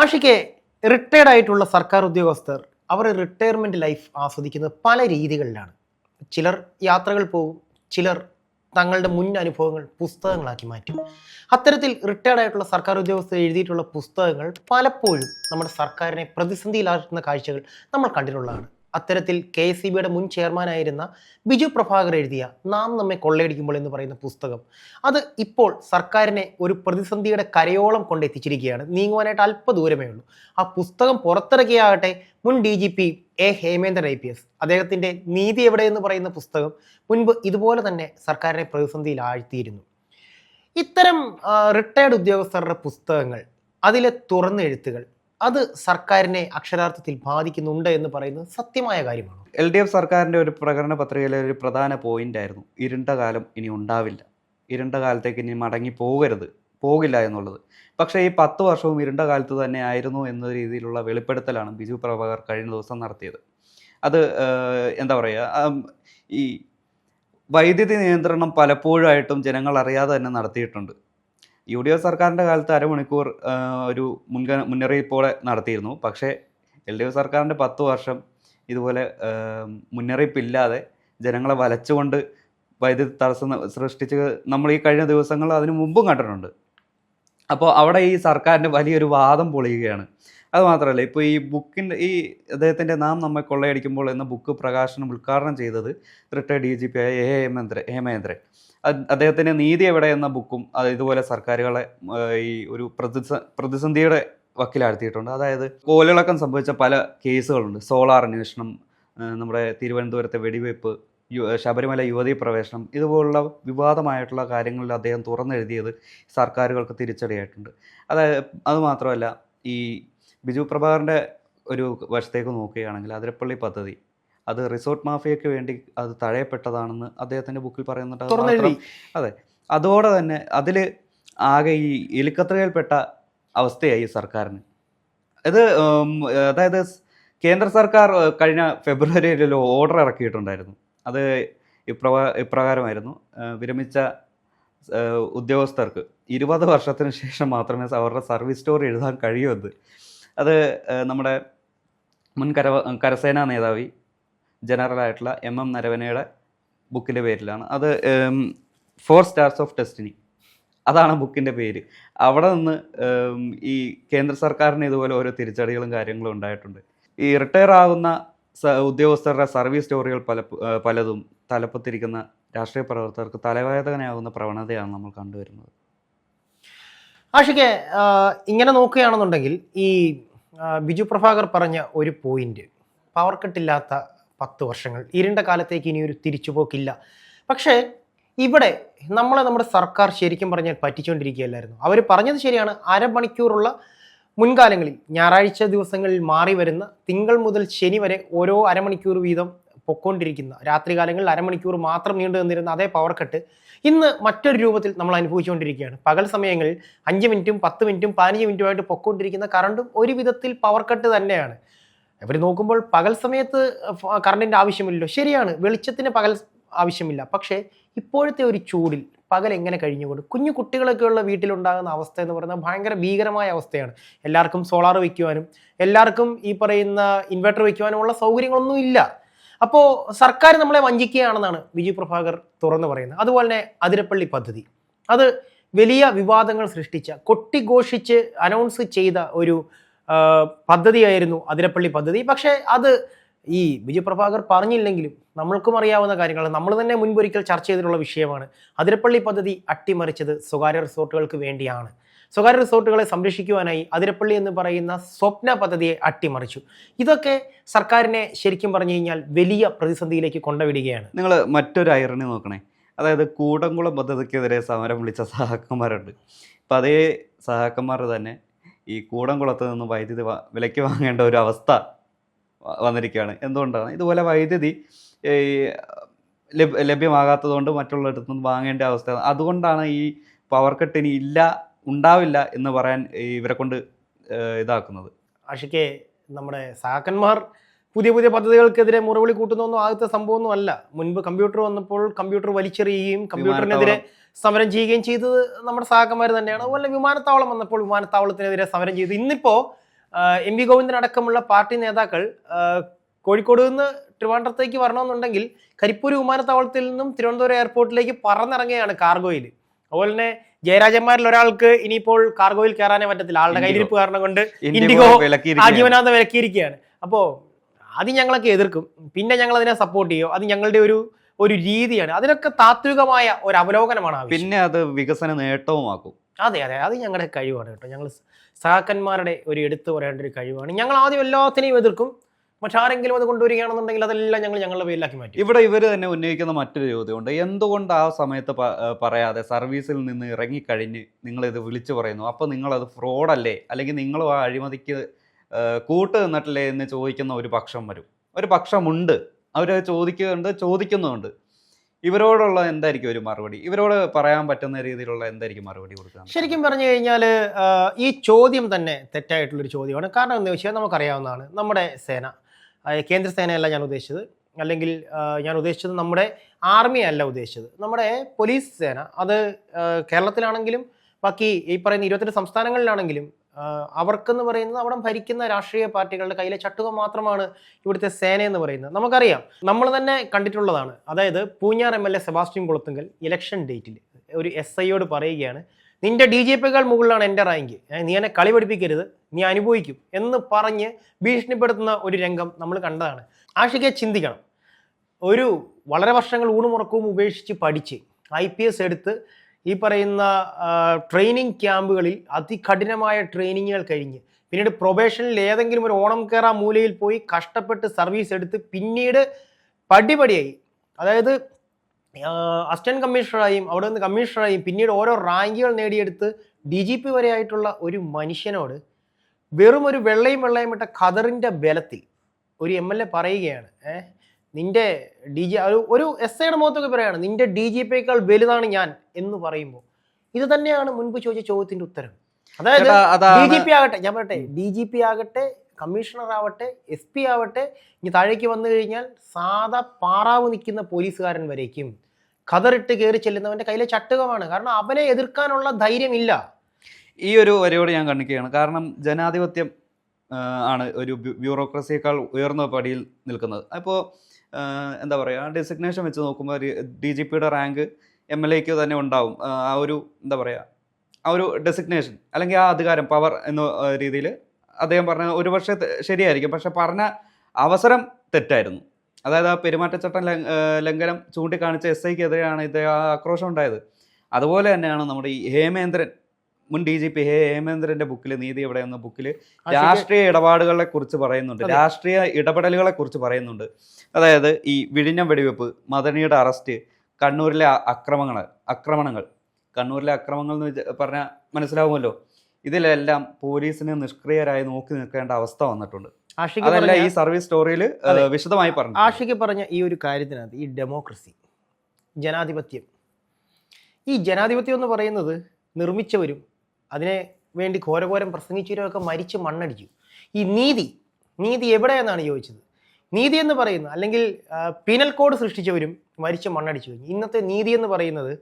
Ashik retired ആയിട്ടുള്ള സർക്കാർ ഉദ്യോഗസ്ഥർ അവർ റിട്ടയർമെന്റ് ലൈഫ് ആസ്വദിക്കുന്നത് പല രീതികളിലാണ്. ചിലർ യാത്രകൾ പോകും, ചിലർ തങ്ങളുടെ മുൻ അനുഭവങ്ങൾ പുസ്തകങ്ങളാക്കി മാറ്റും. അത്തരത്തിൽ റിട്ടയർഡ് ആയിട്ടുള്ള സർക്കാർ ഉദ്യോഗസ്ഥർ എഴുതിയിട്ടുള്ള പുസ്തകങ്ങൾ പലപ്പോഴും നമ്മുടെ സർക്കാരിനെ പ്രതിസന്ധിയിലാക്കുന്ന കാഴ്ചകൾ നമ്മൾ കണ്ടിട്ടുള്ളതാണ്. അത്തരത്തിൽ KSEBയുടെ മുൻ ചെയർമാനായിരുന്ന ബിജു പ്രഭാകർ എഴുതിയ നാം നമ്മെ കൊള്ളയടിക്കുമ്പോൾ എന്ന് പറയുന്ന പുസ്തകം, അത് ഇപ്പോൾ സർക്കാരിനെ ഒരു പ്രതിസന്ധിയുടെ കരയോളം കൊണ്ടെത്തിച്ചിരിക്കുകയാണ്. നീങ്ങുവാനായിട്ട് അല്പ ദൂരമേ ഉള്ളൂ. ആ പുസ്തകം പുറത്തിറക്കിയാകട്ടെ മുൻ DGP ഹേമേന്ദ്രൻ IPS, അദ്ദേഹത്തിൻ്റെ നീതി എവിടെ എന്ന് പറയുന്ന പുസ്തകം മുൻപ് ഇതുപോലെ തന്നെ സർക്കാരിനെ പ്രതിസന്ധിയിൽ ആഴ്ത്തിയിരുന്നു. ഇത്തരം റിട്ടയർഡ് ഉദ്യോഗസ്ഥരുടെ പുസ്തകങ്ങൾ, അതിലെ തുറന്ന എഴുത്തുകൾ, അത് സർക്കാരിനെ അക്ഷരാർത്ഥത്തിൽ ബാധിക്കുന്നുണ്ട് എന്ന് പറയുന്നത് സത്യമായ കാര്യമാണ്. LDF സർക്കാരിൻ്റെ ഒരു പ്രകടന പത്രികയിലെ ഒരു പ്രധാന പോയിന്റ് ആയിരുന്നു ഇരുണ്ട കാലം ഇനി ഉണ്ടാവില്ല, ഇരുണ്ട കാലത്തേക്ക് ഇനി മടങ്ങി പോകില്ല എന്നുള്ളത്. പക്ഷേ ഈ 10 വർഷവും ഇരുണ്ട കാലത്ത് തന്നെ ആയിരുന്നു എന്ന രീതിയിലുള്ള വെളിപ്പെടുത്തലാണ് ബിജു പ്രഭാകർ കഴിഞ്ഞ ദിവസം നടത്തിയത്. അത് എന്താ പറയുക, ഈ വൈദ്യുതി നിയന്ത്രണം പലപ്പോഴായിട്ടും ജനങ്ങൾ അറിയാതെ തന്നെ നടത്തിയിട്ടുണ്ട്. UDF സർക്കാരിൻ്റെ കാലത്ത് അരമണിക്കൂർ ഒരു മുന്നറിയിപ്പോടെ നടത്തിയിരുന്നു. പക്ഷേ LDF സർക്കാരിൻ്റെ 10 വർഷം ഇതുപോലെ മുന്നറിയിപ്പില്ലാതെ ജനങ്ങളെ വലച്ചുകൊണ്ട് വൈദ്യുതി തടസ്സം സൃഷ്ടിച്ച് നമ്മൾ ഈ കഴിഞ്ഞ ദിവസങ്ങൾ അതിനു മുമ്പും കണ്ടിട്ടുണ്ട്. അപ്പോൾ അവിടെ ഈ സർക്കാരിൻ്റെ വലിയൊരു വാദം പൊളിയുകയാണ്. അതുമാത്രമല്ല, ഇപ്പോൾ ഈ അദ്ദേഹത്തിൻ്റെ നാം നമ്മെ കൊള്ളയടിക്കുമ്പോൾ എന്ന ബുക്ക് പ്രകാശനം ഉദ്ഘാടനം ചെയ്തത് റിട്ടയർഡ് DGP ആയ ഹേമേന്ദ്രൻ. അദ്ദേഹത്തിൻ്റെ നീതി എവിടെ എന്ന ബുക്കും ഇതുപോലെ സർക്കാരുകളെ ഈ ഒരു പ്രതിസന്ധിയുടെ വക്കിലാഴ്ത്തിയിട്ടുണ്ട്. അതായത് കോലിളക്കം സംഭവിച്ച പല കേസുകളുണ്ട്. സോളാർ അന്വേഷണം, നമ്മുടെ തിരുവനന്തപുരത്തെ വെടിവയ്പ്, ശബരിമല യുവതീ പ്രവേശനം, ഇതുപോലുള്ള വിവാദമായിട്ടുള്ള കാര്യങ്ങളിൽ അദ്ദേഹം തുറന്നെഴുതിയത് സർക്കാരുകൾക്ക് തിരിച്ചടിയായിട്ടുണ്ട്. അതുമാത്രമല്ല, ഈ ബിജു പ്രഭാകറിൻ്റെ ഒരു വശത്തേക്ക് നോക്കുകയാണെങ്കിൽ അതിരപ്പള്ളി പദ്ധതി അത് റിസോർട്ട് മാഫിയയ്ക്ക് വേണ്ടി അത് തഴയപ്പെട്ടതാണെന്ന് അദ്ദേഹത്തിൻ്റെ ബുക്കിൽ പറയുന്നുണ്ട്. അതെ, അതോടെ തന്നെ അതിൽ ആകെ ഈ എലിക്കത്രികയിൽപ്പെട്ട അവസ്ഥയായി സർക്കാരിന്. അതായത് കേന്ദ്ര സർക്കാർ കഴിഞ്ഞ ഫെബ്രുവരിയിൽ ഓർഡർ ഇറക്കിയിട്ടുണ്ടായിരുന്നു. അത് ഇപ്രകാരമായിരുന്നു: വിരമിച്ച ഉദ്യോഗസ്ഥർക്ക് 20 വർഷത്തിന് ശേഷം മാത്രമേ അവരുടെ സർവീസ് സ്റ്റോറി എഴുതാൻ കഴിയുമെന്ന്. അത് നമ്മുടെ മുൻ കരസേനാ മേധാവി ജനറലായിട്ടുള്ള MM നരവനയുടെ ബുക്കിൻ്റെ പേരിലാണ്. അത് 4 Stars of Destiny, അതാണ് ബുക്കിൻ്റെ പേര്. അവിടെ നിന്ന് ഈ കേന്ദ്ര സർക്കാരിന് ഇതുപോലെ ഓരോ തിരിച്ചടികളും കാര്യങ്ങളും ഉണ്ടായിട്ടുണ്ട്. ഈ റിട്ടയർ ആകുന്ന ഉദ്യോഗസ്ഥരുടെ സർവീസ് സ്റ്റോറികൾ പലതും തലപ്പത്തിരിക്കുന്ന രാഷ്ട്രീയ പ്രവർത്തകർക്ക് തലവേദനയാകുന്ന പ്രവണതയാണ് നമ്മൾ കണ്ടുവരുന്നത്. ആഷിക്ക്, ഇങ്ങനെ നോക്കുകയാണെന്നുണ്ടെങ്കിൽ ഈ ബിജു പ്രഭാകർ പറഞ്ഞ ഒരു പോയിന്റ്, പവർ കട്ടില്ലാത്ത 10 വർഷങ്ങൾ, ഇരുണ്ട കാലത്തേക്ക് ഇനിയൊരു തിരിച്ചുപോക്കില്ല. പക്ഷേ ഇവിടെ നമ്മുടെ സർക്കാർ ശരിക്കും പറഞ്ഞാൽ പറ്റിച്ചുകൊണ്ടിരിക്കുകയല്ലായിരുന്നു. അവർ പറഞ്ഞത് ശരിയാണ്. അരമണിക്കൂറുള്ള മുൻകാലങ്ങളിൽ ഞായറാഴ്ച ദിവസങ്ങളിൽ മാറി വരുന്ന തിങ്കൾ മുതൽ ശനി വരെ ഓരോ അരമണിക്കൂർ വീതം പൊക്കോണ്ടിരിക്കുന്ന, രാത്രികാലങ്ങളിൽ അരമണിക്കൂർ മാത്രം നീണ്ടു നിന്നിരുന്ന അതേ പവർ കട്ട് ഇന്ന് മറ്റൊരു രൂപത്തിൽ നമ്മൾ അനുഭവിച്ചുകൊണ്ടിരിക്കുകയാണ്. പകൽ സമയങ്ങളിൽ 5 മിനിറ്റും 10 മിനിറ്റും 15 മിനിറ്റുമായിട്ട് പൊക്കോണ്ടിരിക്കുന്ന കറണ്ടും ഒരു വിധത്തിൽ പവർ കട്ട് തന്നെയാണ്. അവർ നോക്കുമ്പോൾ പകൽ സമയത്ത് കറണ്ടിൻ്റെ ആവശ്യമില്ലല്ലോ, ശരിയാണ്, വെളിച്ചത്തിന് പകൽ ആവശ്യമില്ല. പക്ഷേ ഇപ്പോഴത്തെ ഒരു ചൂടിൽ പകൽ എങ്ങനെ കഴിഞ്ഞുകൊണ്ട് കുഞ്ഞു കുട്ടികളൊക്കെയുള്ള വീട്ടിലുണ്ടാകുന്ന അവസ്ഥ എന്ന് പറയുന്നത് ഭയങ്കര ഭീകരമായ അവസ്ഥയാണ്. എല്ലാവർക്കും സോളാർ വയ്ക്കുവാനും എല്ലാവർക്കും ഈ പറയുന്ന ഇൻവെർട്ടർ വയ്ക്കുവാനുമുള്ള സൗകര്യങ്ങളൊന്നും ഇല്ല. അപ്പോൾ സർക്കാർ നമ്മളെ വഞ്ചിക്കുകയാണെന്നാണ് ബിജു പ്രഭാകർ തുറന്നു പറയുന്നത്. അതുപോലെ തന്നെ അതിരപ്പള്ളി പദ്ധതി, അത് വലിയ വിവാദങ്ങൾ സൃഷ്ടിച്ച, കൊട്ടിഘോഷിച്ച് അനൗൺസ് ചെയ്ത ഒരു പദ്ധതിയായിരുന്നു അതിരപ്പള്ളി പദ്ധതി. പക്ഷേ അത് ഈ ബിജു പ്രഭാകർ പറഞ്ഞില്ലെങ്കിലും നമ്മൾക്കും അറിയാവുന്ന കാര്യങ്ങൾ, നമ്മൾ തന്നെ മുൻപൊരിക്കൽ ചർച്ച ചെയ്തിട്ടുള്ള വിഷയമാണ്. അതിരപ്പള്ളി പദ്ധതി അട്ടിമറിച്ചത് സ്വകാര്യ റിസോർട്ടുകൾക്ക് വേണ്ടിയാണ്. സ്വകാര്യ റിസോർട്ടുകളെ സംരക്ഷിക്കുവാനായി അതിരപ്പള്ളി എന്ന് പറയുന്ന സ്വപ്ന പദ്ധതിയെ അട്ടിമറിച്ചു. ഇതൊക്കെ സർക്കാരിനെ ശരിക്കും പറഞ്ഞു കഴിഞ്ഞാൽ വലിയ പ്രതിസന്ധിയിലേക്ക് കൊണ്ടുവിടുകയാണ്. നിങ്ങൾ മറ്റൊരു ഐറണി നോക്കണേ. അതായത് കൂടംകുളം പദ്ധതിക്കെതിരെ സമരം വിളിച്ച സഹാക്കന്മാരുണ്ട്. അപ്പം അതേ സഹാക്കന്മാർ തന്നെ ഈ കൂടംകുളത്ത് നിന്ന് വൈദ്യുതി വിലയ്ക്ക് വാങ്ങേണ്ട ഒരു അവസ്ഥ വന്നിരിക്കുകയാണ്. എന്തുകൊണ്ടാണ്? ഇതുപോലെ വൈദ്യുതി ലഭ്യമാകാത്തത് കൊണ്ട് മറ്റുള്ളിടത്തു നിന്ന് വാങ്ങേണ്ട അവസ്ഥ. അതുകൊണ്ടാണ് ഈ പവർ കട്ട് ഇനി ഉണ്ടാവില്ല എന്ന് പറയാൻ ഇവരെ കൊണ്ട് ഇതാക്കുന്നത്. ആഷിക്കെ, നമ്മുടെ സഹാക്കന്മാർ പുതിയ പുതിയ പദ്ധതികൾക്കെതിരെ മുറവിളി കൂട്ടുന്നൊന്നും ആദ്യത്തെ സംഭവമൊന്നും അല്ല. മുൻപ് കമ്പ്യൂട്ടർ വന്നപ്പോൾ കമ്പ്യൂട്ടർ വലിച്ചെറിയുകയും കമ്പ്യൂട്ടറിനെതിരെ സമരം ചെയ്യുകയും ചെയ്തത് നമ്മുടെ സഹാക്കന്മാർ തന്നെയാണ്. അതുപോലെ വിമാനത്താവളം വന്നപ്പോൾ വിമാനത്താവളത്തിനെതിരെ സമരം ചെയ്തു. ഇന്നിപ്പോൾ എം വി ഗോവിന്ദൻ അടക്കമുള്ള പാർട്ടി നേതാക്കൾ കോഴിക്കോട് നിന്ന് ട്രിവാൻഡ്രത്തേക്ക് വരണമെന്നുണ്ടെങ്കിൽ കരിപ്പൂർ വിമാനത്താവളത്തിൽ നിന്നും തിരുവനന്തപുരം എയർപോർട്ടിലേക്ക് പറന്നിറങ്ങുകയാണ് കാർഗോയിൽ. അതുപോലെ തന്നെ ജയരാജന്മാരിൽ ഒരാൾക്ക് ഇനിയിപ്പോൾ കാർഗോയിൽ കയറാനേ പറ്റത്തില്ല, ആളുടെ കയ്യിരിപ്പ് കാരണം കൊണ്ട് ഇൻഡിഗോ ആജീവനാന്ത വിലക്കിയിരിക്കുകയാണ്. അപ്പോൾ അത് ഞങ്ങളൊക്കെ എതിർക്കും, പിന്നെ ഞങ്ങൾ അതിനെ സപ്പോർട്ട് ചെയ്യും. അത് ഞങ്ങളുടെ ഒരു രീതിയാണ്. അതിനൊക്കെ താത്വികമായ ഒരു അവലോകനമാണ് ആവശ്യം. പിന്നെ അത് വികസന നേട്ടവുമാക്കും. അതെ, അത് ഞങ്ങളുടെ കഴിവാണ് കേട്ടോ. ഞങ്ങൾ സഹാക്കന്മാരുടെ ഒരു എടുത്തു പറയേണ്ട ഒരു കഴിവാണ്. ഞങ്ങൾ ആദ്യം എല്ലാത്തിനെയും എതിർക്കും, പക്ഷെ ആരെങ്കിലും അത് കൊണ്ടുവരികയാണെന്നുണ്ടെങ്കിൽ അതെല്ലാം ഞങ്ങളുടെ പേരിലാക്കി മാറ്റി. ഇവിടെ ഇവർ തന്നെ ഉന്നയിക്കുന്ന മറ്റൊരു ചോദ്യമുണ്ട്. എന്തുകൊണ്ട് ആ സമയത്ത് പറയാതെ സർവീസിൽ നിന്ന് ഇറങ്ങിക്കഴിഞ്ഞ് നിങ്ങളിത് വിളിച്ചു പറയുന്നു? അപ്പോൾ നിങ്ങളത് ഫ്രോഡല്ലേ, അല്ലെങ്കിൽ നിങ്ങളും ആ അഴിമതിക്ക് കൂട്ട് നിന്നിട്ടില്ലേ എന്ന് ചോദിക്കുന്ന ഒരു പക്ഷം വരും. ഒരു പക്ഷമുണ്ട്, അവർ ചോദിക്കുന്നുണ്ട്. ഇവരോടുള്ള എന്തായിരിക്കും ഒരു മറുപടി? ഇവരോട് പറയാൻ പറ്റുന്ന രീതിയിലുള്ള എന്തായിരിക്കും മറുപടി കൊടുക്കുക? ശരിക്കും പറഞ്ഞു കഴിഞ്ഞാൽ ഈ ചോദ്യം തന്നെ തെറ്റായിട്ടുള്ളൊരു ചോദ്യമാണ്. കാരണം എന്താ വെച്ചാൽ നമുക്കറിയാവുന്നതാണ്, നമ്മുടെ സേന, കേന്ദ്ര സേനയല്ല ഞാൻ ഉദ്ദേശിച്ചത്, അല്ലെങ്കിൽ ഞാൻ ഉദ്ദേശിച്ചത് നമ്മുടെ ആർമി അല്ല ഉദ്ദേശിച്ചത്, നമ്മുടെ പോലീസ് സേന. അത് കേരളത്തിലാണെങ്കിലും ബാക്കി ഈ പറയുന്ന 28 സംസ്ഥാനങ്ങളിലാണെങ്കിലും അവർക്കെന്ന് പറയുന്നത് അവിടെ ഭരിക്കുന്ന രാഷ്ട്രീയ പാർട്ടികളുടെ കയ്യിലെ ചട്ടുക മാത്രമാണ് ഇവിടുത്തെ സേന എന്ന് പറയുന്നത്. നമുക്കറിയാം, നമ്മൾ തന്നെ കണ്ടിട്ടുള്ളതാണ്. അതായത് പൂഞ്ഞാർ MLA സെബാസ്റ്റ്യൻ കുളത്തുങ്കൽ ഇലക്ഷൻ ഡേറ്റിൽ ഒരു SIയോട് പറയുകയാണ്, നിന്റെ DGPക്കാൾ മുകളിലാണ് എൻ്റെ റാങ്ക്, നീ എന്നെ കളി പഠിപ്പിക്കരുത്, നീ അനുഭവിക്കും എന്ന് പറഞ്ഞ് ഭീഷണിപ്പെടുത്തുന്ന ഒരു രംഗം നമ്മൾ കണ്ടതാണ്. ആഷിക്കെ ചിന്തിക്കണം, ഒരു വളരെ വർഷങ്ങൾ ഊണുമുറക്കവും ഉപേക്ഷിച്ച് പഠിച്ച് IPS എടുത്ത് ഈ പറയുന്ന ട്രെയിനിങ് ക്യാമ്പുകളിൽ അതികഠിനമായ ട്രെയിനിങ്ങുകൾ കഴിഞ്ഞ് പിന്നീട് പ്രൊബേഷനിൽ ഏതെങ്കിലും ഒരു ഓണം കേറ മൂലയിൽ പോയി കഷ്ടപ്പെട്ട് സർവീസ് എടുത്ത് പിന്നീട് പടിപടിയായി, അതായത് അസിസ്റ്റന്റ് കമ്മീഷണറായും അവിടെ നിന്ന് കമ്മീഷണറായും പിന്നീട് ഓരോ റാങ്കുകൾ നേടിയെടുത്ത് DGP വരെ ആയിട്ടുള്ള ഒരു മനുഷ്യനോട് വെറും ഒരു വെള്ളയും ഇട്ട ഖദറിൻ്റെ ബലത്തിൽ ഒരു MLA പറയുകയാണ്, നിന്റെ ഒരു SIയുടെ മുഖത്തൊക്കെ പറയാണ്, നിന്റെ DGPയേക്കാൾ വലുതാണ് ഞാൻ എന്ന് പറയുമ്പോൾ ഇത് തന്നെയാണ് മുൻപ് ചോദിച്ച ചോദ്യത്തിന്റെ ഉത്തരം. അതായത് DGP ആകട്ടെ, ഞാൻ പറയട്ടെ, DGP ആകട്ടെ, കമ്മീഷണർ ആവട്ടെ, SP ആവട്ടെ, ഇനി താഴേക്ക് വന്നു കഴിഞ്ഞാൽ സാധാ പാറാവ് നിൽക്കുന്ന പോലീസുകാരൻ വരേക്കും ഖദറിട്ട് കയറി ചെല്ലുന്നവന്റെ കയ്യിലെ ചട്ടുകമാണ്. കാരണം അവനെ എതിർക്കാനുള്ള ധൈര്യമില്ല. ഈ ഒരു വരയോട് ഞാൻ കണ്ടിക്കുകയാണ്. കാരണം ജനാധിപത്യം ആണ് ഒരു ബ്യൂറോക്രസിയേക്കാൾ ഉയർന്ന പടിയിൽ നിൽക്കുന്നത്. അപ്പോൾ എന്താ പറയുക, ഡെസിഗ്നേഷൻ വെച്ച് നോക്കുമ്പോൾ DGPയുടെ റാങ്ക് MLAക്ക് തന്നെ ഉണ്ടാവും. ആ ഒരു എന്താ പറയുക, ആ ഒരു ഡെസിഗ്നേഷൻ അല്ലെങ്കിൽ ആ അധികാരം, പവർ എന്ന രീതിയിൽ അദ്ദേഹം പറഞ്ഞ ഒരു പക്ഷേ ശരിയായിരിക്കും, പക്ഷെ പറഞ്ഞ അവസരം തെറ്റായിരുന്നു. അതായത് ആ പെരുമാറ്റച്ചട്ടം ലംഘനം ചൂണ്ടിക്കാണിച്ച SIക്കെതിരെയാണ് ഇദ്ദേഹം ആ ആക്രോശം ഉണ്ടായത്. അതുപോലെ തന്നെയാണ് നമ്മുടെ ഈ ഹേമേന്ദ്രൻ, മുൻ DGP ഹേമേന്ദ്രന്റെ ബുക്കിൽ നീതി എവിടെ എന്ന ബുക്കിൽ രാഷ്ട്രീയ ഇടപാടുകളെ കുറിച്ച് പറയുന്നുണ്ട്, രാഷ്ട്രീയ ഇടപെടലുകളെ കുറിച്ച് പറയുന്നുണ്ട്. അതായത് ഈ വിഴിഞ്ഞം വെടിവെപ്പ്, മദനിയുടെ അറസ്റ്റ്, കണ്ണൂരിലെ ആക്രമണങ്ങൾ കണ്ണൂരിലെ അക്രമങ്ങൾ എന്ന് പറഞ്ഞാൽ മനസ്സിലാവുമല്ലോ. ഇതിലെല്ലാം പോലീസിന് നിഷ്ക്രിയരായി നോക്കി നിൽക്കേണ്ട അവസ്ഥ വന്നിട്ടുണ്ട്. അതല്ല ഈ സർവീസ് സ്റ്റോറിയിൽ വിശദമായി പറഞ്ഞു. ആഷിക്ക് പറഞ്ഞ ഈ ഒരു കാര്യത്തിനകത്ത് ഈ ഡെമോക്രസി, ജനാധിപത്യം, ഈ ജനാധിപത്യം എന്ന് പറയുന്നത് നിർമ്മിച്ചവരും അതിനെ വേണ്ടി ഘോരഘോരം പ്രസംഗിച്ചവരൊക്കെ മരിച്ച് മണ്ണടിച്ചു. ഈ നീതി എവിടെയെന്നാണ് ചോദിച്ചത്. നീതി എന്ന് പറയുന്നത്, അല്ലെങ്കിൽ പീനൽ കോഡ് സൃഷ്ടിച്ചവരും മരിച്ച് മണ്ണടിച്ചു കഴിഞ്ഞു. ഇന്നത്തെ നീതി എന്ന് പറയുന്നത്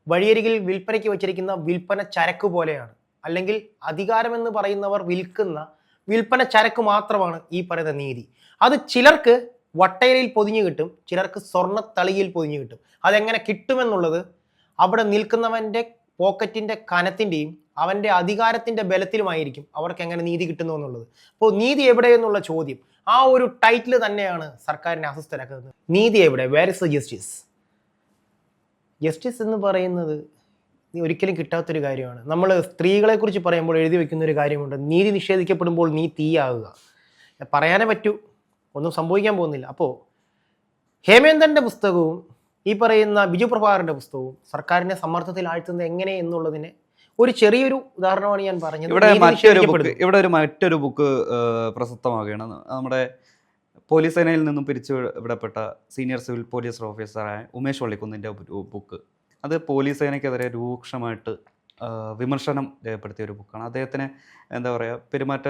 വഴിയരികിൽ വിൽപ്പനയ്ക്ക് വെച്ചിരിക്കുന്ന വിൽപ്പന ചരക്ക് പോലെയാണ്. അല്ലെങ്കിൽ അധികാരമെന്ന് പറയുന്നവർ വിൽക്കുന്ന വിൽപ്പന ചരക്ക് മാത്രമാണ് ഈ പറയുന്ന നീതി. അത് ചിലർക്ക് വട്ടയിലയിൽ പൊതിഞ്ഞു കിട്ടും, ചിലർക്ക് സ്വർണ്ണത്തളിയിൽ പൊതിഞ്ഞു കിട്ടും. അതെങ്ങനെ കിട്ടുമെന്നുള്ളത് അവിടെ നിൽക്കുന്നവൻ്റെ പോക്കറ്റിൻ്റെ കനത്തിൻ്റെയും അവൻ്റെ അധികാരത്തിൻ്റെ ബലത്തിലുമായിരിക്കും അവർക്ക് എങ്ങനെ നീതി കിട്ടുന്നു എന്നുള്ളത്. അപ്പോൾ നീതി എവിടെയെന്നുള്ള ചോദ്യം, ആ ഒരു ടൈറ്റിൽ തന്നെയാണ് സർക്കാരിനെ അസ്വസ്ഥരാക്കുന്നത്. നീതി എവിടെ? Where is the justice? Justice എന്ന് പറയുന്നത് ഒരിക്കലും കിട്ടാത്തൊരു കാര്യമാണ്. നമ്മൾ സ്ത്രീകളെക്കുറിച്ച് പറയുമ്പോൾ എഴുതി വെക്കുന്ന ഒരു കാര്യമുണ്ട്, നീതി നിഷേധിക്കപ്പെടുമ്പോൾ നീ തീയാകുക. പറയാനേ പറ്റൂ, ഒന്നും സംഭവിക്കാൻ പോകുന്നില്ല. അപ്പോൾ ഹേമേന്ദ്രൻ്റെ പുസ്തകവും ഈ പറയുന്ന ബിജു പ്രഭാകറിൻ്റെ പുസ്തകവും സർക്കാരിനെ സമ്മർദ്ദത്തിൽ ആഴ്ത്തുന്നത് എങ്ങനെ എന്നുള്ളതിന് ഒരു ചെറിയൊരു ഉദാഹരണമാണ് ഞാൻ പറഞ്ഞത്. ഇവിടെ ഒരു മറ്റൊരു ബുക്ക് പ്രസക്തമാകുകയാണ്. നമ്മുടെ പോലീസ് സേനയിൽ നിന്നും പിരിച്ചുവിടപ്പെട്ട സീനിയർ സിവിൽ പോലീസ് ഓഫീസറായ ഉമേഷ് വള്ളിക്കുന്നിൻ്റെ ബുക്ക്. അത് പോലീസ് സേനയ്ക്കെതിരെ രൂക്ഷമായിട്ട് വിമർശനം രേഖപ്പെടുത്തിയ ഒരു ബുക്കാണ്. അദ്ദേഹത്തിന് എന്താ പറയുക, പെരുമാറ്റ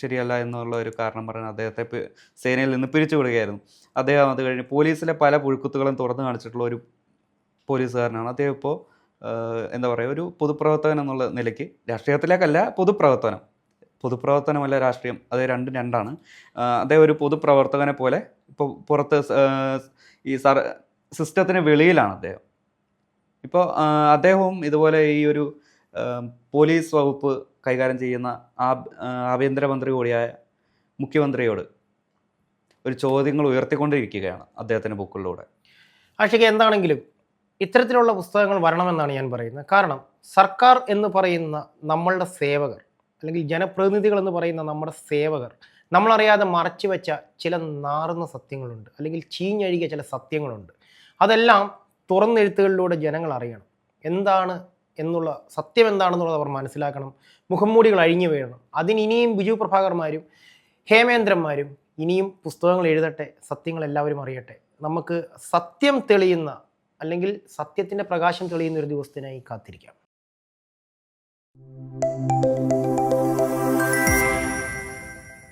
ശരിയല്ല എന്നുള്ള ഒരു കാരണം പറഞ്ഞ് അദ്ദേഹത്തെ സേനയിൽ നിന്ന് പിരിച്ചുവിടുകയായിരുന്നു. അദ്ദേഹം അത് കഴിഞ്ഞ് പോലീസിലെ പല പുഴുക്കുത്തുകളും തുറന്നു കാണിച്ചിട്ടുള്ള ഒരു പോലീസുകാരനാണ്. അദ്ദേഹം ഇപ്പോൾ എന്താ പറയുക, ഒരു പൊതുപ്രവർത്തകൻ എന്നുള്ള നിലയ്ക്ക്, രാഷ്ട്രീയത്തിലേക്കല്ല, പൊതുപ്രവർത്തനം, പൊതുപ്രവർത്തനമല്ല രാഷ്ട്രീയം, അത് രണ്ടും രണ്ടാണ്. അദ്ദേഹം ഒരു പൊതുപ്രവർത്തകനെ പോലെ ഇപ്പോൾ പുറത്ത് ഈ സിസ്റ്റത്തിന് വെളിയിലാണ് അദ്ദേഹം. ഇപ്പോൾ അദ്ദേഹവും ഇതുപോലെ ഈ ഒരു പോലീസ് വകുപ്പ് കൈകാര്യം ചെയ്യുന്ന ആഭ്യന്തരമന്ത്രി കൂടിയായ മുഖ്യമന്ത്രിയോട് ഒരു ചോദ്യങ്ങൾ ഉയർത്തിക്കൊണ്ടിരിക്കുകയാണ് അദ്ദേഹത്തിൻ്റെ ബുക്കുകളിലൂടെ. ആഷിക, എന്താണെങ്കിലും ഇത്തരത്തിലുള്ള പുസ്തകങ്ങൾ വരണമെന്നാണ് ഞാൻ പറയുന്നത്. കാരണം സർക്കാർ എന്ന് പറയുന്ന നമ്മളുടെ സേവകർ, അല്ലെങ്കിൽ ജനപ്രതിനിധികൾ എന്ന് പറയുന്ന നമ്മുടെ സേവകർ നമ്മളറിയാതെ മറച്ചു വെച്ച ചില നാറുന്ന സത്യങ്ങളുണ്ട്, അല്ലെങ്കിൽ ചീഞ്ഞഴുകിയ ചില സത്യങ്ങളുണ്ട്. അതെല്ലാം തുറന്നെഴുത്തുകളിലൂടെ ജനങ്ങൾ അറിയണം. എന്താണ് എന്നുള്ള സത്യം എന്താണെന്നുള്ളത് അവർ മനസ്സിലാക്കണം. മുഖംമൂടികൾ അഴിഞ്ഞു വീഴണം. അതിനിനിയും ബിജു പ്രഭാകർമാരും ഹേമേന്ദ്രന്മാരും ഇനിയും പുസ്തകങ്ങൾ എഴുതട്ടെ, സത്യങ്ങൾ എല്ലാവരും അറിയട്ടെ. നമുക്ക് സത്യം തെളിയുന്ന, അല്ലെങ്കിൽ സത്യത്തിൻ്റെ പ്രകാശം തെളിയുന്ന ഒരു ദിവസത്തിനായി കാത്തിരിക്കാം.